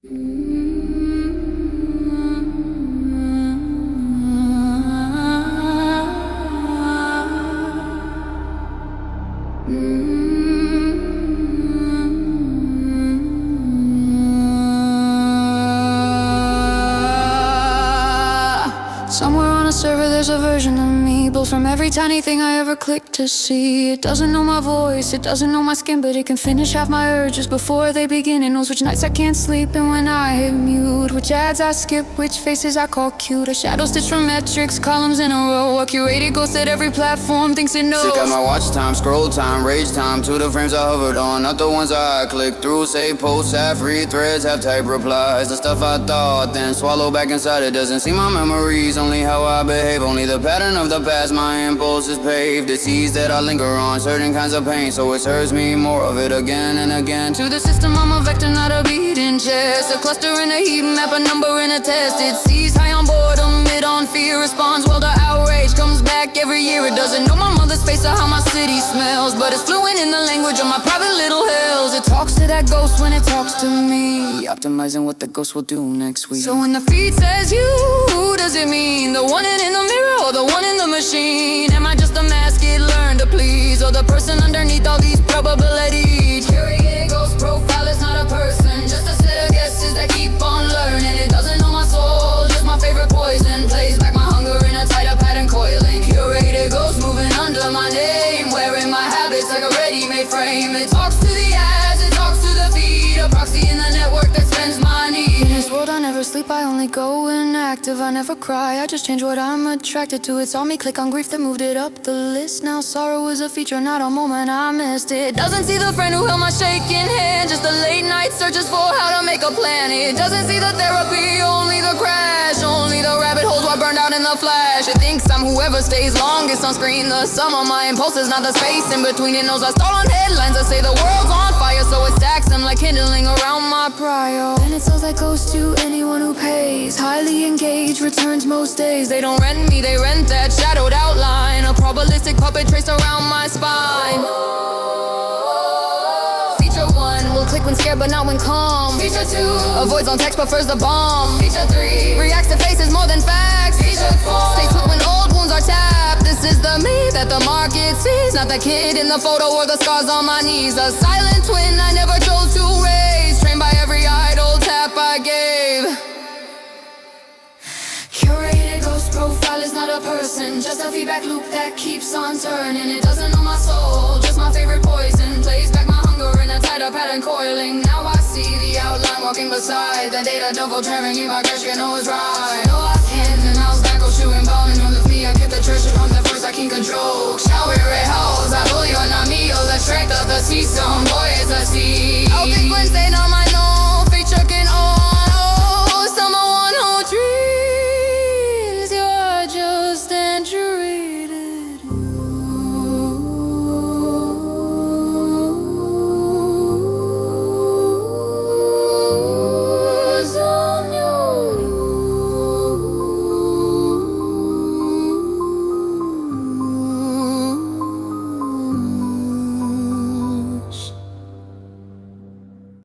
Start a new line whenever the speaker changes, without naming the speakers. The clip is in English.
Somewhere on a server there's a version of me, built from every tiny thing I ever clicked to see. It doesn't know my voice, it doesn't know my skin, but it can finish half my urges before they begin. It knows which nights I can't sleep and when I hit mute, which ads I skip, which faces I call cute. A shadow stitch from metrics, columns in a row. A curated ghost at every platform thinks it knows.
Check out my watch time, scroll time, rage time. To the frames I hovered on, not the ones I clicked through. Save posts, have read threads, have type replies. The stuff I thought, then swallow back inside. It doesn't see my memories, only how I behave. Only the pattern of the past, my impulse is paved. It sees that I linger on certain kinds of pain, so it serves me more of it again and again.
To the system I'm a vector, not a beating chest. A cluster in a heat map, a number in a test. It sees high on boredom, mid on fear. Responds well to outrage, comes back every year. It doesn't know my mother's face or how my city smells, but it's fluent in the language of my private little hells. It talks to that ghost when it talks to me, optimizing what the ghost will do next week. So when the feed says you, who does it mean? The one in the mirror or the one in the machine? Am I just a mask it learned to please, or the person underneath all these probabilities? Curated ghost profile is not a person, just a set of guesses that keep on learning. It doesn't know my soul, just my favorite poison. Plays back my hunger in a tighter pattern coiling. Curated ghost moving under my name, wearing my habits like a ready-made frame. It talks to the ads, it talks to the feed, a proxy in the network that spends my need. In this world I never sleep, I only go inactive. I never cry, I just change what I'm attracted to. It's on me, click on grief that moved it up the list. Now sorrow is a feature, not a moment I missed. It doesn't see the friend who held my shaking hand, just a late night searches for how to make a plan. It doesn't see the therapy, only the crash, only the rabbit holes I burned out in the flash. It thinks I'm whoever stays longest on screen, the sum of my impulses, not the space in between. It knows I stall on headlines that say the world's on fire, so it stacks them like kindling around my prio. And it sells like ghosts to anyone who pays. Highly engaged, returns most days. They don't rent me, they rent that shadowed outline, a probabilistic puppet traced around my spine. Feature 1 will click when scared but not when calm. Feature 2 avoids on text, prefers the bomb. Feature 3 reacts to faces more than facts. Feature 4 stays put when old wounds are tapped. This is the me that the market sees, not the kid in the photo or the scars on my knees. A silent twin I never chose to raise, trained by every idle tap I gave. Curated ghost profile is not a person, just a feedback loop that keeps on turning. It doesn't know my soul, just my favorite poison. Plays back my hunger in a tighter pattern coiling. Now I see the outline walking beside the data double traveling in my crash, you know it's right. No, I can't, and I was back on chewing balling on with me. I kept the treasure from the first I can control. Shower it house, I bully on me, oh, that